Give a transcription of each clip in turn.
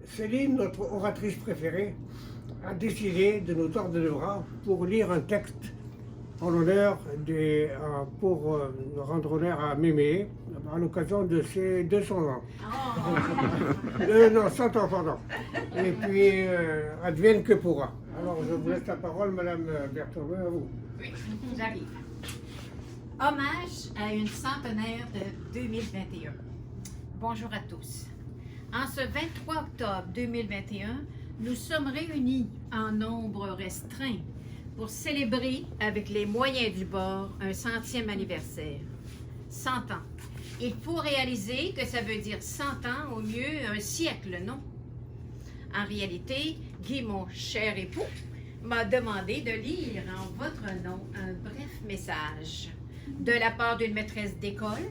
Céline, notre oratrice préférée, a décidé de nous tordre le bras pour lire un texte en l'honneur pour rendre honneur à Mémé à l'occasion de ses 200 ans. Non, 100 ans, pardon. Et puis, advienne que pourra. Alors, je vous laisse la parole, Madame Berthelot, à vous. Oui, j'arrive. Hommage à une centenaire de 2021. Bonjour à tous. En ce 23 octobre 2021, nous sommes réunis en nombre restreint pour célébrer avec les moyens du bord un 100e anniversaire. 100 ans. Il faut réaliser que ça veut dire 100 ans, au mieux un siècle, non? En réalité, Guy, mon cher époux, m'a demandé de lire en votre nom un bref message de la part d'une maîtresse d'école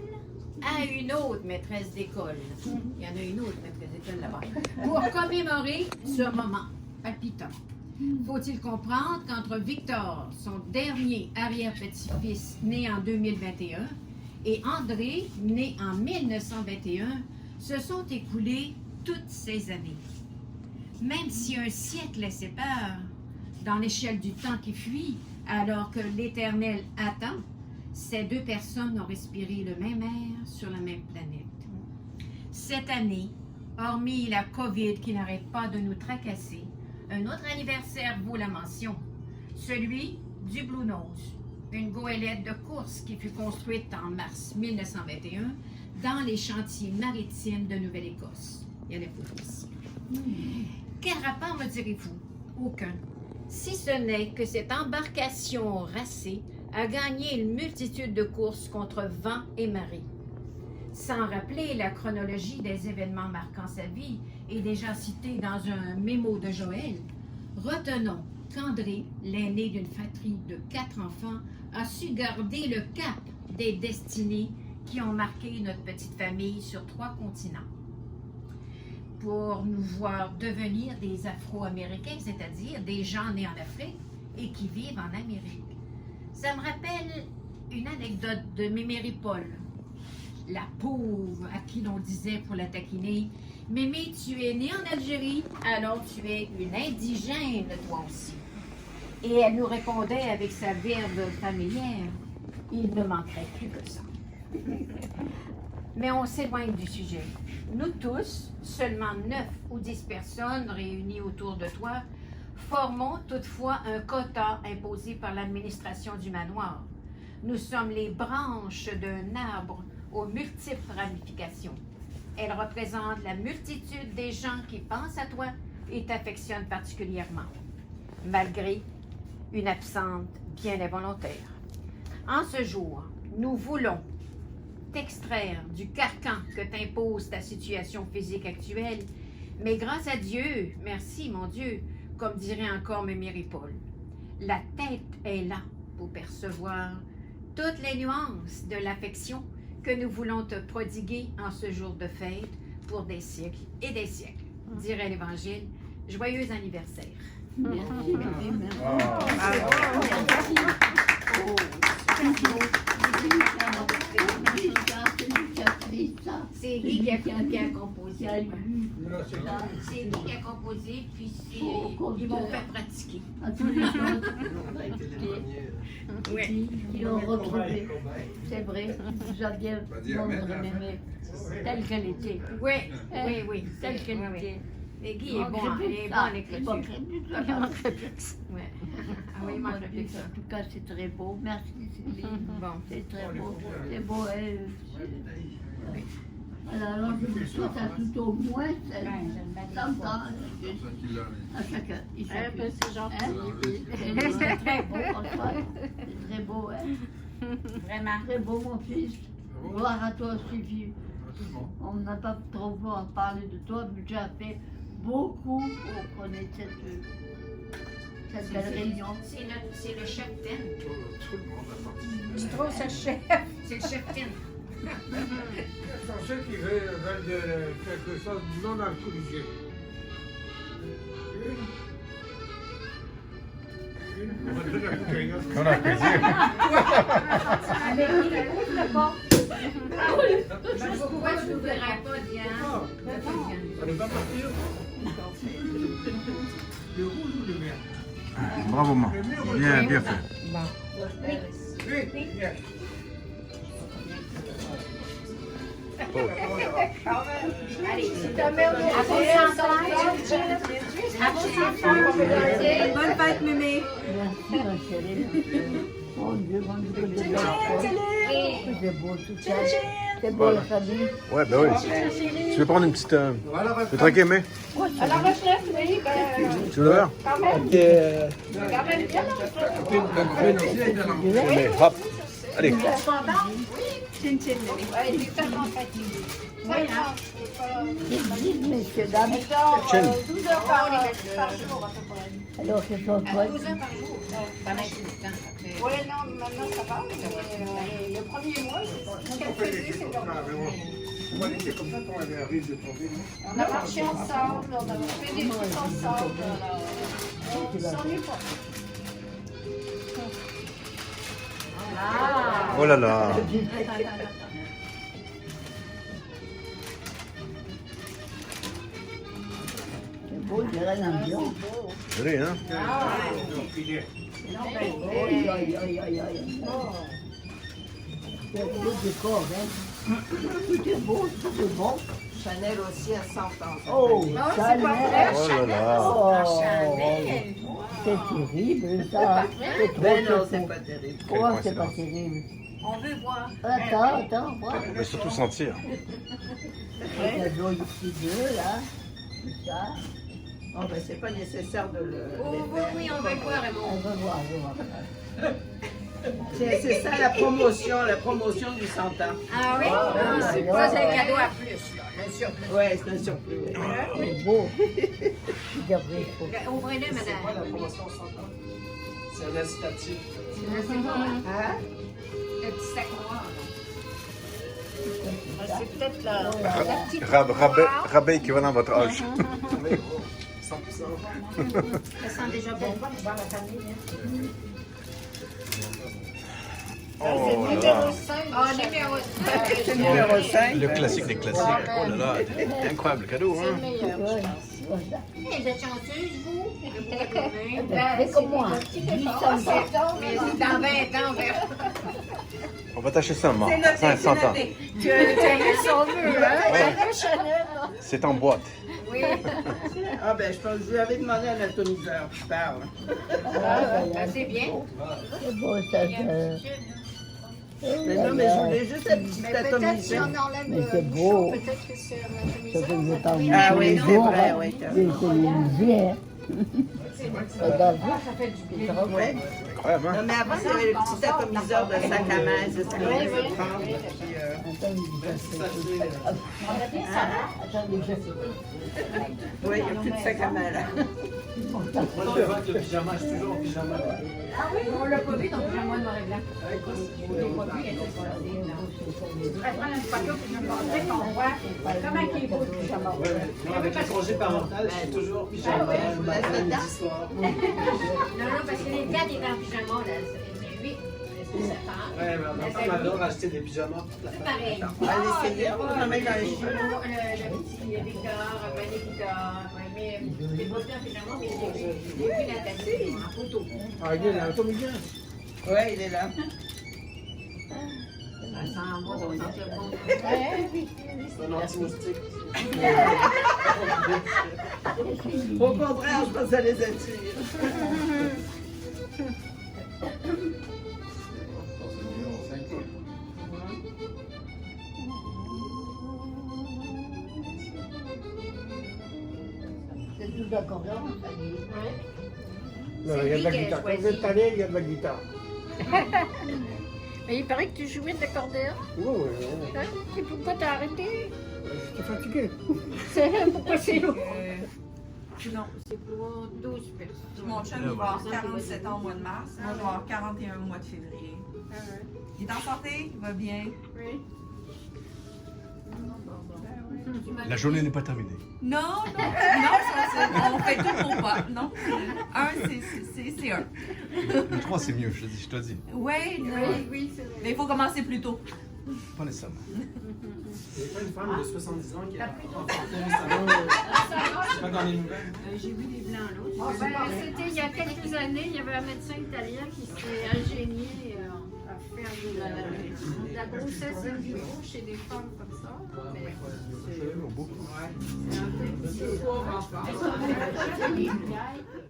à une autre maîtresse d'école. Il y en a une autre maîtresse d'école là-bas. Pour commémorer ce moment palpitant. Faut-il comprendre qu'entre Victor, son dernier arrière-petit-fils né en 2021, et André, né en 1921, se sont écoulées toutes ces années. Même si un siècle les sépare, dans l'échelle du temps qui fuit, alors que l'Éternel attend, ces deux personnes ont respiré le même air sur la même planète. Cette année, hormis la COVID qui n'arrête pas de nous tracasser, un autre anniversaire vaut la mention, celui du Blue Nose, une goélette de course qui fut construite en mars 1921 dans les chantiers maritimes de Nouvelle-Écosse. Il y en a beaucoup ici. Quel rapport me direz-vous? Aucun. Si ce n'est que cette embarcation racée a gagné une multitude de courses contre vent et marée. Sans rappeler la chronologie des événements marquant sa vie et déjà cité dans un mémo de Joël, retenons qu'André, l'aîné d'une fratrie de 4 enfants, a su garder le cap des destinées qui ont marqué notre petite famille sur 3 continents. Pour nous voir devenir des Afro-Américains, c'est-à-dire des gens nés en Afrique et qui vivent en Amérique. Ça me rappelle une anecdote de Mémé Paul, la pauvre à qui l'on disait pour la taquiner « Mémé, tu es née en Algérie, alors tu es une indigène toi aussi. » Et elle nous répondait avec sa verve familière « Il ne manquerait plus que ça. » Mais on s'éloigne du sujet. Nous tous, seulement 9 ou 10 personnes réunies autour de toi, formons toutefois un quota imposé par l'administration du manoir. Nous sommes les branches d'un arbre aux multiples ramifications. Elles représentent la multitude des gens qui pensent à toi et t'affectionnent particulièrement, malgré une absente bien involontaire. En ce jour, nous voulons t'extraire du carcan que t'impose ta situation physique actuelle, mais grâce à Dieu, merci mon Dieu, comme dirait encore Mémé Paul, la tête est là pour percevoir toutes les nuances de l'affection que nous voulons te prodiguer en ce jour de fête pour des siècles et des siècles, dirait l'Évangile. Joyeux anniversaire. Merci. C'est Guy qui a composé. C'est Guy qui a composé, puis ils m'ont fait pratiquer. Oui. Ils l'ont retrouvé. C'est vrai, vous aviez montré telle qu'elle était. Oui, oui, oui. Telle qu'elle était. Et Guy est bon, il est bon en écriture. Ouais. Ah oui, il manque plus que ça. En tout cas, c'est très beau. Merci, Céline. Bon. C'est très beau. C'est beau. Alors, je vous souhaite à tout au moins 100 ans à chacun. C'est gentil. C'est très beau, François. C'est très beau, hein. Vraiment. Très beau, mon fils. Gloire à toi, Sylvie. On n'a pas trop en parler de toi, mais tu as fait beaucoup pour connaître cette belle réunion. C'est le chef Ten. Tout le monde a participé. Tu trouves ce chef? C'est le chef Ten. Ce sont ceux qui veulent de quelque chose de non alcoolisé. On va donner la bouteille. On a plaisir. Avec qui le bon? Pourquoi je ne verrais pas, Diane? On n'est pas parti. Le rouge ou le vert? Bravo, maman. Bien, bien fait. Oui, bien. Allez, à vos enfants. Bonne fête, mémé. Merci, ma chérie. Mon Dieu, c'est beau tout ça. C'est beau la famille. Ouais, ben oui. Tu veux prendre une petite. Tu veux trinquer, mais À la retraite, oui. tu veux voir? Quand même bien. Mais hop. Allez. Chin, chin, mémé. Dites, messieurs, dames. Chin. 12 heures par jour, à peu près. Alors, c'est pas À quoi? 12 heures par jour. Pendant tout le temps, après. Oui, non, maintenant ça va, mais le premier mois, c'est ce qu'elle faisait, c'est comme On va laisser comme ça quand elle arrive de tomber. on a marché ensemble, on a fait des trucs ensemble, on s'ennuie pas. Oh là là. C'est beau, je dirais l'ambiance. Joli, hein? Aïe, aïe, aïe, aïe, aïe. C'est un beau décor, hein. Tout est beau, tout est bon. Chanel aussi à 100 ans. Oh, Chanel. Oh là là. Oh, c'est terrible, ça. C'est trop, Ben non, c'est c'est trop. pas terrible. Oh, c'est pas terrible. On veut voir. Attends, voir. Mais surtout sentir. Les cadeaux ici, deux, là. Tout ça. Oh, ben c'est pas nécessaire de le. Oh, oui, on veut le voir, On Raymond. va voir, on va voir. C'est ça la promotion du 100 ans. Ah oui? Ça, c'est un cadeau à plus, là. Le surplus. Ouais, c'est un surplus. C'est beau. Je devrais faut. Ouvrez-le, madame. promotion 100 ans. C'est un incitatif. Hein? Le petit sac noir. C'est peut-être la. Rabais équivalent à votre âge. 100%. Ça sent déjà bon. voir la famille. Oh là là. Ah, numéro 5. C'est numéro 5. Le classique des classiques. Oh là là. Incroyable cadeau, hein? Ouais, voilà. Vous êtes chanceuse, vous? Fais comme moi. Mais c'est dans 20 ans, on verra. On va tâcher ça, maman. C'est noté, 100 c'est ans. noté. Tu as vu son mur, hein? Ouais. C'est en boîte. Oui. Ah ben je pense que je lui avais demandé un atomiseur, je parle. Ah, c'est bien. C'est beau, ça. Mais non, mais je voulais juste un petit atomiseur. Mais c'est beau. Ça fait que pas Ah oui, les c'est jours, vrai, hein. oui. C'est l'Élysée, hein. Regarde. Ouais. Incroyable, Non, hein? mais avant, il y avait le petit atomiseur de sac à main, c'est ça qu'on pouvait prendre. Puis, Attends, attendez, je oui, il n'y a plus de sac à main là. Moi, le vote, le pyjama, je suis toujours en pyjama. On l'a pas vu, ton pyjama noir et blanc. On l'a pas vu, il était choisi, là. Prends une photo, puis je vais montrer qu'on voit comment il est beau, le pyjama. Ouais, moi, avec le congé parental, je suis toujours en pyjama. Le matin, le midi, soir. Non, non, parce que les gars, il est en pyjama, là. C'est lui, c'est sa femme. Ouais, ma femme adore acheter des pyjamas pour toute la C'est famille. pareil. On va l'essayer, on va le mettre dans les cheveux. Le petit Victor, ben Victor, mais il est pas plus en pyjama, mais j'ai vu la tête en photo. Ah, il est là, atomiseur. Oui, il est là. Ça sent bon, ça sent bon. C'est un anti-moustique. Au contraire, je pense que ça les attire. C'est tout d'accord, là, ça y est. Non, il y a de la guitare. Quand cette année, il y a de la guitare. Mais il paraît que tu jouais de l'accordéon. Oui, oui, oui. Et pourquoi t'as arrêté? J'étais fatigué. Pourquoi c'est lourd? Non, c'est pour 12 personnes. Mon chum, il va avoir 47 ans au mois de mars. Moi, je vais avoir 41 au mois de février. Il est en santé, il va bien. Oui. La journée n'est pas terminée. Non, on fait tout pour pas. Non, un, c'est un. Le 3, c'est mieux, je te dis. Oui, Oui, c'est vrai. mais il faut commencer plus tôt. Pas nécessairement. Il n'y a pas une femme de 70 ans qui a enfanté récemment. Pas dans les nouvelles. J'ai vu des blancs là. C'était il y a quelques années, il y avait un médecin italien qui s'est ingénié à faire de la grossesse in vitro chez des femmes comme ça. Mais c'est un peu